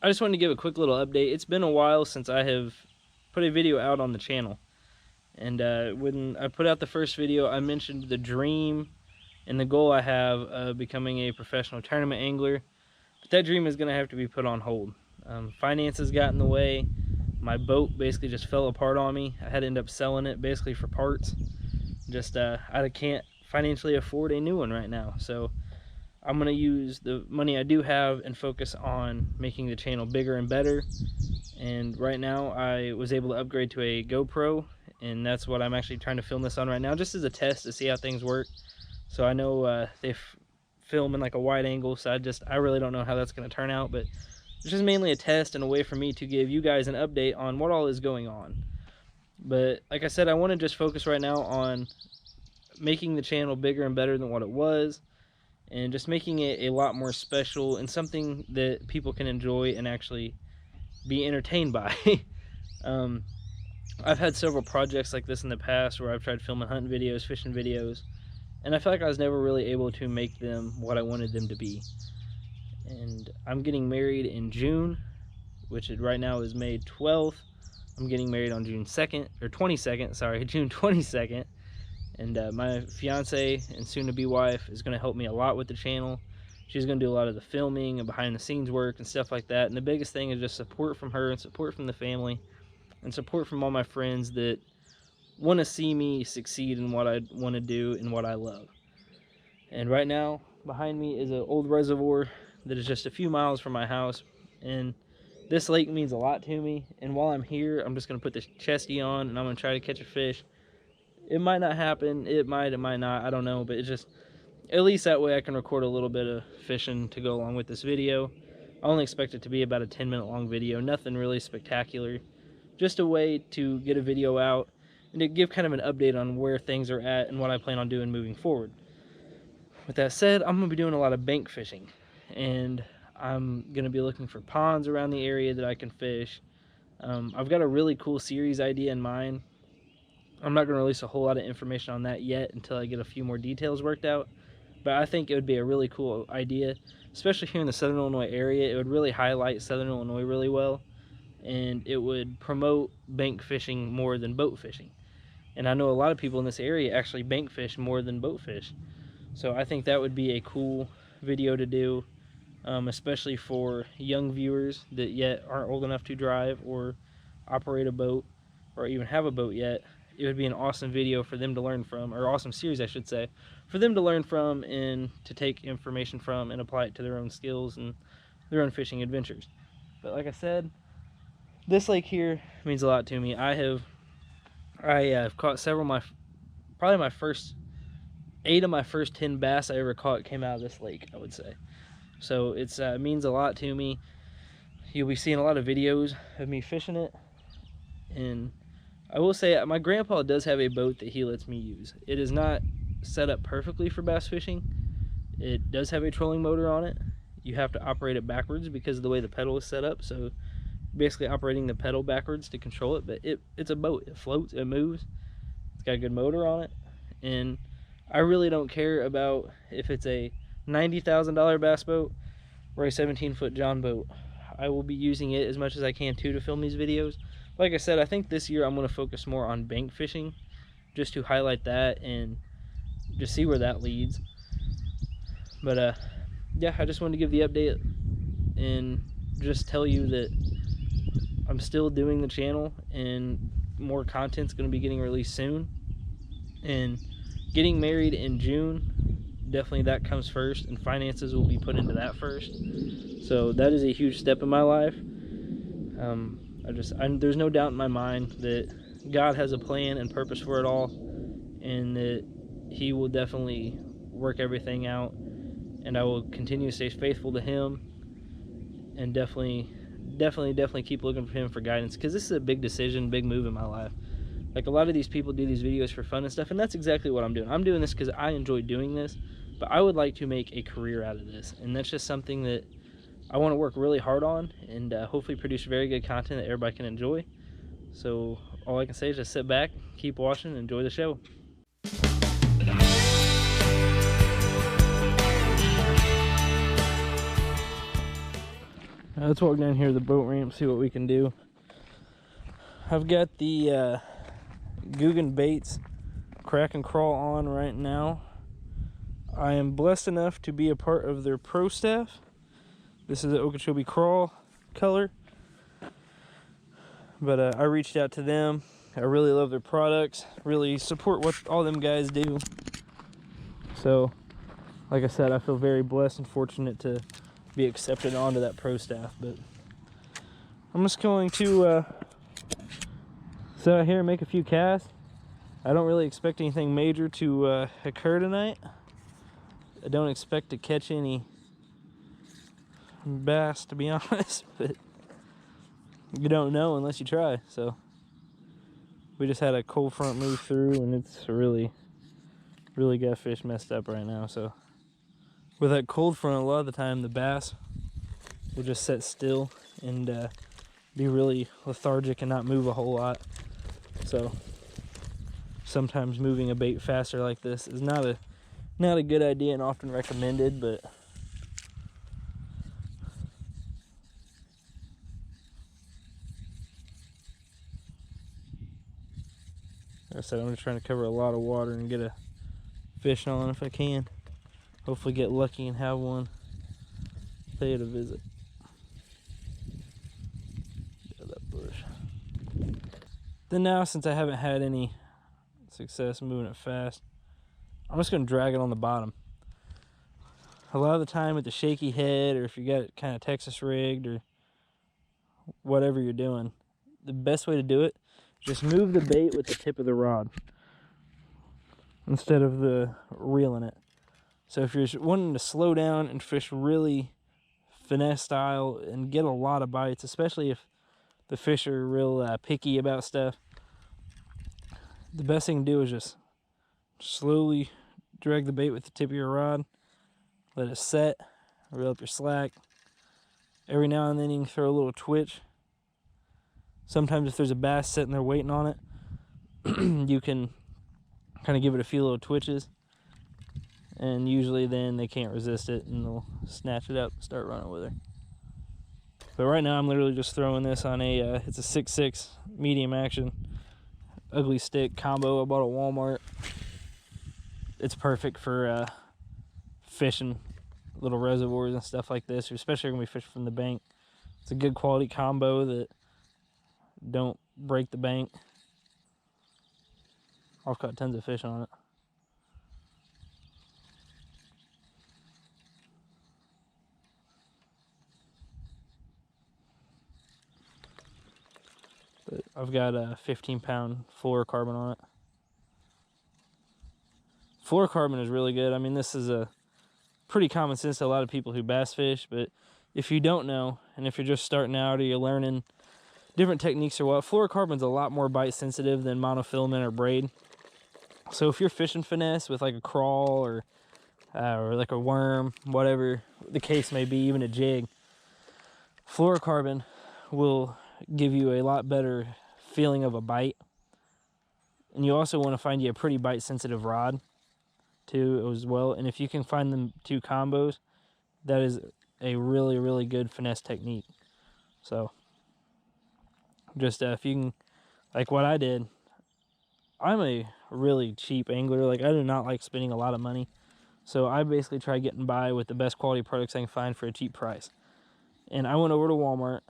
I just wanted to give a quick little update. It's been a while since I have put a video out on the channel. And when I put out the first video, I mentioned the dream and the goal I have of becoming a professional tournament angler. But that dream is going to have to be put on hold. Finances got in the way. My boat basically just fell apart on me. I had to end up selling it basically for parts. Just I can't financially afford a new one right now. So I'm going to use the money I do have and focus on making the channel bigger and better. And right now I was able to upgrade to a GoPro, and that's what I'm actually trying to film this on right now, just as a test to see how things work. So I know they film in like a wide angle, so I really don't know how that's going to turn out, but it's just mainly a test and a way for me to give you guys an update on what all is going on. But like I said, I want to just focus right now on making the channel bigger and better than what it was, and just making it a lot more special and something that people can enjoy and actually be entertained by. I've had several projects like this in the past where I've tried filming hunting videos, fishing videos, and I feel like I was never really able to make them what I wanted them to be. And I'm getting married in June, which right now is May 12th. I'm getting married on June 2nd, or 22nd, sorry, June 22nd. And my fiance and soon-to-be wife is going to help me a lot with the channel. She's going to do a lot of the filming and behind-the-scenes work and stuff like that. And the biggest thing is just support from her and support from the family and support from all my friends that want to see me succeed in what I want to do and what I love. And right now, behind me is an old reservoir that is just a few miles from my house. And this lake means a lot to me. And while I'm here, I'm just going to put this chesty on and I'm going to try to catch a fish. It might not happen, it might not, I don't know, but it's just, at least that way I can record a little bit of fishing to go along with this video. I only expect it to be about a 10-minute long video, nothing really spectacular. Just a way to get a video out and to give kind of an update on where things are at and what I plan on doing moving forward. With that said, I'm going to be doing a lot of bank fishing, and I'm going to be looking for ponds around the area that I can fish. I've got a really cool series idea in mind. I'm not going to release a whole lot of information on that yet until I get a few more details worked out, but I think it would be a really cool idea, especially here in the Southern Illinois area. It would really highlight Southern Illinois really well, and it would promote bank fishing more than boat fishing. And I know a lot of people in this area actually bank fish more than boat fish, so I think that would be a cool video to do, especially for young viewers that yet aren't old enough to drive or operate a boat or even have a boat yet. It would be an awesome video for them to learn from, or awesome series I should say, for them to learn from and to take information from and apply it to their own skills and their own fishing adventures. But like I said, this lake here means a lot to me. I've caught several of my first 8 of my first 10 bass I ever caught came out of this lake, I would say. So it means a lot to me. You'll be seeing a lot of videos of me fishing it, and I will say my grandpa does have a boat that he lets me use. It is not set up perfectly for bass fishing. It does have a trolling motor on it. You have to operate it backwards because of the way the pedal is set up. So basically operating the pedal backwards to control it. But it's a boat. It floats, it moves. It's got a good motor on it. And I really don't care about if it's a $90,000 bass boat or a 17-foot John boat. I will be using it as much as I can too to film these videos. Like I said, I think this year I'm going to focus more on bank fishing, just to highlight that and just see where that leads. But yeah, I just wanted to give the update and just tell you that I'm still doing the channel and more content's going to be getting released soon. And getting married in June, definitely that comes first, and finances will be put into that first. So that is a huge step in my life. There's no doubt in my mind that God has a plan and purpose for it all, and that He will definitely work everything out, and I will continue to stay faithful to Him, and definitely keep looking for Him for guidance, because this is a big decision, big move in my life. Like, a lot of these people do these videos for fun and stuff, and that's exactly what I'm doing. I'm doing this because I enjoy doing this, but I would like to make a career out of this, and that's just something that I want to work really hard on, and hopefully produce very good content that everybody can enjoy. So all I can say is just sit back, keep watching, and enjoy the show. Let's walk down here to the boat ramp, see what we can do. I've got the Guggen Baits Crack and Crawl on right now. I am blessed enough to be a part of their pro staff. This is the Okeechobee Crawl color. But I reached out to them. I really love their products, really support what all them guys do. So, like I said, I feel very blessed and fortunate to be accepted onto that pro staff. But I'm just going to sit out here and make a few casts. I don't really expect anything major to occur tonight. I don't expect to catch any bass, to be honest, but you don't know unless you try. So we just had a cold front move through, and it's really got fish messed up right now. So with that cold front, a lot of the time the bass will just sit still and be really lethargic and not move a whole lot. So sometimes moving a bait faster like this is not a good idea and often recommended, but like I said, I'm just trying to cover a lot of water and get a fish on if I can. Hopefully get lucky and have one pay it a visit. Yeah, that bush. Then now, since I haven't had any success moving it fast, I'm just going to drag it on the bottom. A lot of the time with the shaky head, or if you got it kind of Texas rigged or whatever you're doing, the best way to do it, just move the bait with the tip of the rod instead of the reeling it. So if you're wanting to slow down and fish really finesse style and get a lot of bites, especially if the fish are real picky about stuff, the best thing to do is just slowly drag the bait with the tip of your rod, let it set, reel up your slack. Every now and then you can throw a little twitch. Sometimes if there's a bass sitting there waiting on it, you can kind of give it a few little twitches, and usually then they can't resist it and they'll snatch it up and start running with her. But right now I'm literally just throwing this on it's a 6.6 medium action ugly stick combo I bought at Walmart. It's perfect for fishing little reservoirs and stuff like this, especially when we fish from the bank. It's a good quality combo that don't break the bank. I've caught tons of fish on it. But I've got a 15-pound fluorocarbon on it. Fluorocarbon is really good. I mean, this is a pretty common sense to a lot of people who bass fish, but if you don't know, and if you're just starting out or you're learning different techniques or what, fluorocarbon's a lot more bite sensitive than monofilament or braid. So if you're fishing finesse with like a crawl or like a worm, whatever the case may be, even a jig, fluorocarbon will give you a lot better feeling of a bite. And you also want to find you a pretty bite sensitive rod too as well. And if you can find them two combos, that is a really good finesse technique. So just if you can, like what I did, I'm a really cheap angler. Like, I do not like spending a lot of money, so I basically try getting by with the best quality products I can find for a cheap price. And I went over to Walmart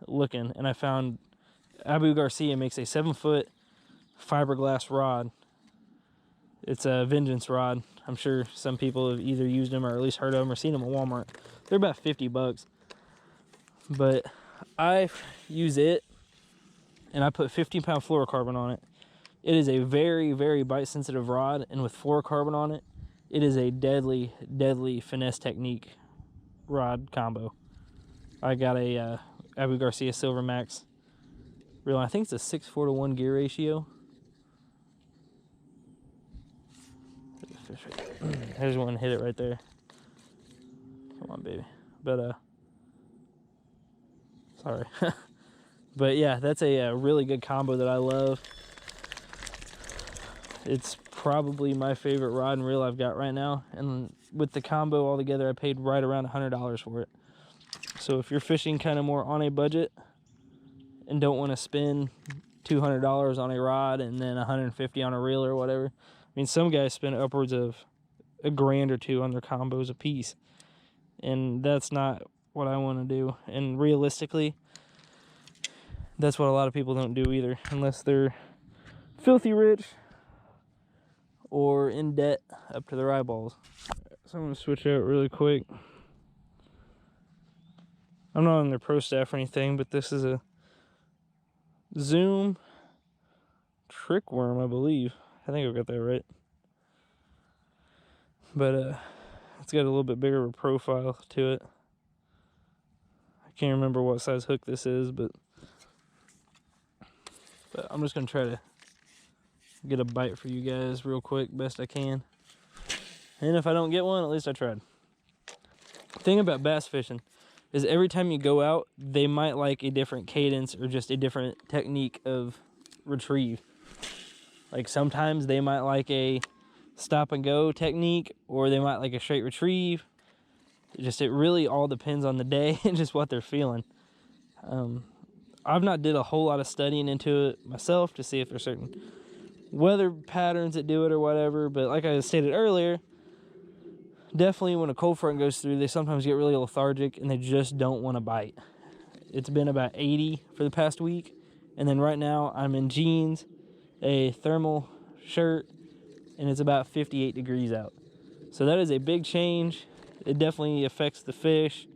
looking, and I found Abu Garcia makes a 7-foot fiberglass rod. It's a Vengeance rod. I'm sure some people have either used them or at least heard of them or seen them at Walmart. They're about 50 bucks. But I use it, and I put 15-pound fluorocarbon on it. It is a very bite sensitive rod, and with fluorocarbon on it, it is a deadly finesse technique rod combo. I got a Abu Garcia Silver Max reel. I think it's a 6:4 gear ratio. There's one, hit it right there. Come on, baby. But sorry. But yeah, that's a really good combo that I love. It's probably my favorite rod and reel I've got right now, and with the combo all together I paid right around $100 for it. So if you're fishing kind of more on a budget and don't want to spend $200 on a rod and then $150 on a reel or whatever. I mean, some guys spend upwards of $1,000 or $2 on their combos a piece, and that's not what I want to do. And realistically, that's what a lot of people don't do either, unless they're filthy rich or in debt up to their eyeballs. So I'm gonna switch out really quick. I'm not on their pro staff or anything, but this is a Zoom trick worm, I believe. I think I've got that right. But it's got a little bit bigger of a profile to it. I can't remember what size hook this is, but I'm just gonna try to get a bite for you guys real quick, best I can. And if I don't get one, at least I tried. The thing about bass fishing is every time you go out, they might like a different cadence or just a different technique of retrieve. Like sometimes they might like a stop and go technique, or they might like a straight retrieve. It really all depends on the day and just what they're feeling. I've not did a whole lot of studying into it myself to see if there's certain weather patterns that do it or whatever, but like I stated earlier, definitely when a cold front goes through, they sometimes get really lethargic and they just don't want to bite. It's been about 80 for the past week, and then right now I'm in jeans, a thermal shirt, and it's about 58 degrees out. So that is a big change. It definitely affects the fish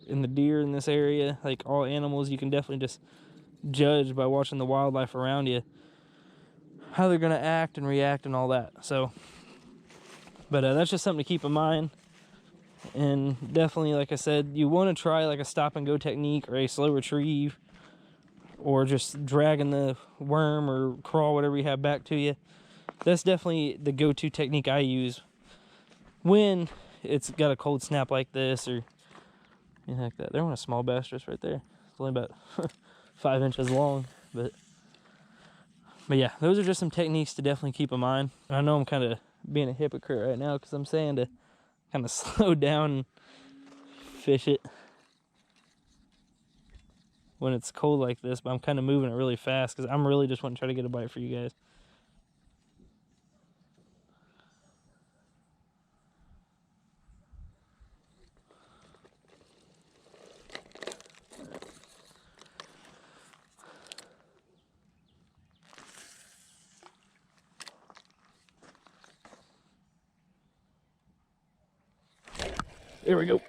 and the deer in this area. Like all animals, you can definitely just judge by watching the wildlife around you how they're gonna act and react and all that. So, but that's just something to keep in mind. And definitely, like I said, you want to try like a stop and go technique or a slow retrieve, or just dragging the worm or crawl, whatever you have back to you. That's definitely the go-to technique I use when it's got a cold snap like this or anything like that. There went a small bass just right there. It's only about 5 inches long, but yeah, those are just some techniques to definitely keep in mind. I know I'm kind of being a hypocrite right now because I'm saying to kind of slow down and fish it when it's cold like this, but I'm kind of moving it really fast because I'm really just wanting to try to get a bite for you guys. There we go.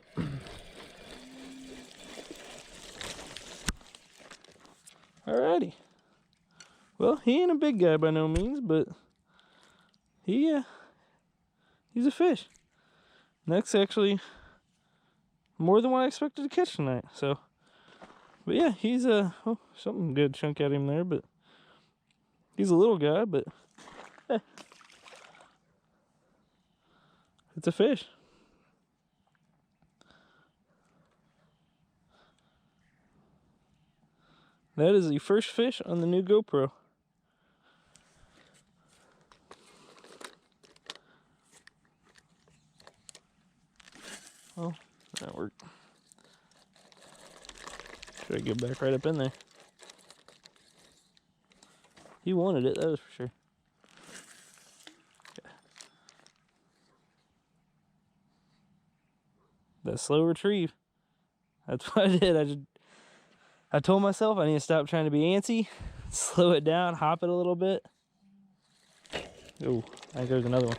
Alrighty. Well, he ain't a big guy by no means, but he's a fish. And that's actually more than what I expected to catch tonight. So, but yeah, he's something good chunk at him there, but he's a little guy, but it's a fish. That is the first fish on the new GoPro. Oh, that worked. Should I get back right up in there? He wanted it, that was for sure. Okay. That slow retrieve. That's what I did. I told myself I need to stop trying to be antsy, slow it down, hop it a little bit. Oh, I think there's another one.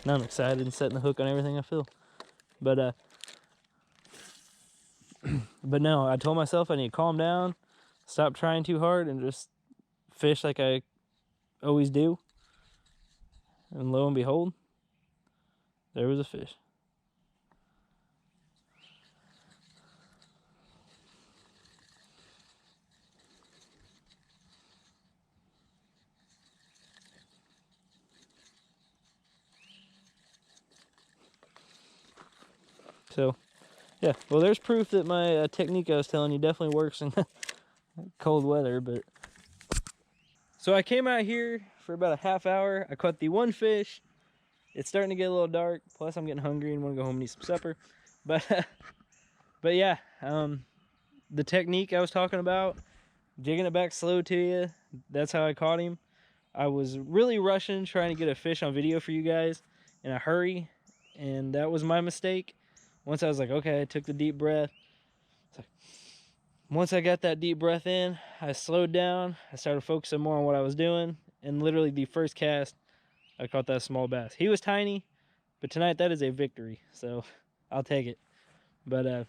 Now I'm excited and setting the hook on everything I feel. But no, I told myself I need to calm down, stop trying too hard, and just fish like I always do. And lo and behold, there was a fish. So, yeah, well, there's proof that my technique I was telling you definitely works in cold weather. But so I came out here for about a half hour. I caught the one fish. It's starting to get a little dark. Plus, I'm getting hungry and want to go home and eat some supper. But But yeah, the technique I was talking about, jigging it back slow to you, that's how I caught him. I was really rushing, trying to get a fish on video for you guys in a hurry, and that was my mistake. Once I was like, okay, I took the deep breath. So once I got that deep breath in, I slowed down. I started focusing more on what I was doing, and literally the first cast, I caught that small bass. He was tiny, but tonight that is a victory, so I'll take it. But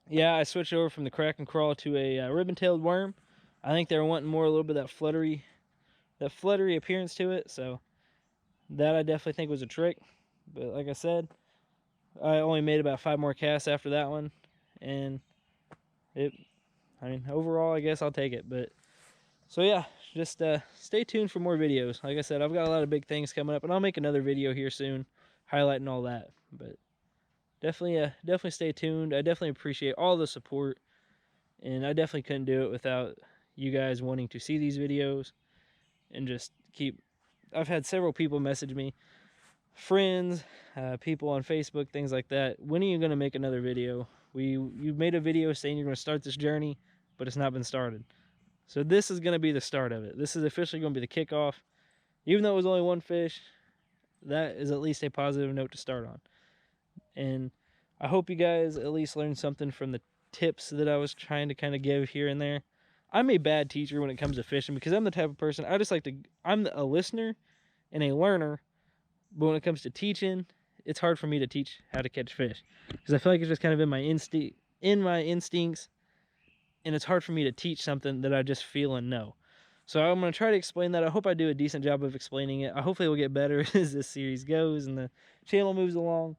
yeah, I switched over from the crack and crawl to a ribbon-tailed worm. I think they were wanting more, a little bit of that fluttery appearance to it, so that I definitely think was a trick. But like I said, I only made about 5 more casts after that one, and I mean, overall, I guess I'll take it. But so yeah, just stay tuned for more videos. Like I said, I've got a lot of big things coming up, and I'll make another video here soon highlighting all that. But definitely stay tuned. I definitely appreciate all the support, and I definitely couldn't do it without you guys wanting to see these videos and just keep. I've had several people message me, friends, people on Facebook, things like that. When are you going to make another video? You made a video saying you're going to start this journey, but it's not been started. So this is going to be the start of it. This is officially going to be the kickoff. Even though it was only one fish, that is at least a positive note to start on. And I hope you guys at least learned something from the tips that I was trying to kind of give here and there. I'm a bad teacher when it comes to fishing because I'm the type of person, I'm a listener and a learner, but when it comes to teaching, it's hard for me to teach how to catch fish because I feel like it's just kind of in my instincts, and it's hard for me to teach something that I just feel and know. So I'm going to try to explain that. I hope I do a decent job of explaining it. I hopefully it will get better as this series goes and the channel moves along.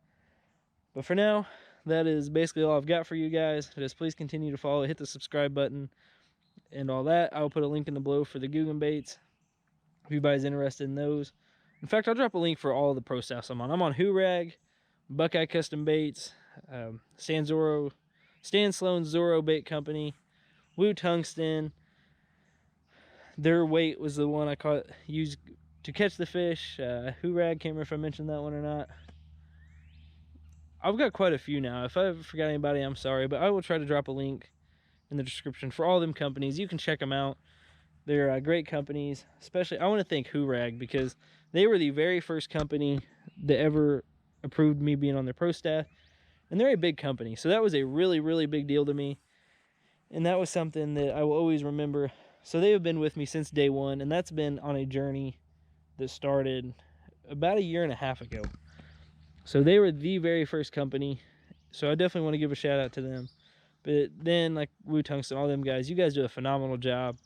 But for now, that is basically all I've got for you guys. Just please continue to follow, hit the subscribe button, and all that. I'll put a link in the below for the Googan baits if anybody's interested in those. In fact, I'll drop a link for all the pro staffs I'm on. I'm on Hoorag, Buckeye Custom Baits, Stan Sloan's Zorro Bait Company, Woo Tungsten. Their weight was the one I used to catch the fish. Hoorag, can't remember if I mentioned that one or not. I've got quite a few now. If I forgot anybody, I'm sorry, but I will try to drop a link in the description for all them companies. You can check them out. They're great companies. Especially, I want to thank Hoorag because they were the very first company that ever approved me being on their pro staff. And they're a big company, so that was a really, really big deal to me. And that was something that I will always remember. So they have been with me since day one, and that's been on a journey that started about 1.5 years ago. So they were the very first company. So I definitely want to give a shout out to them. But then, like Woo Tungsten, all them guys, you guys do a phenomenal job.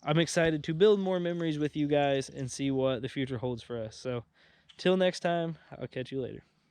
I'm excited to build more memories with you guys and see what the future holds for us. So till next time, I'll catch you later.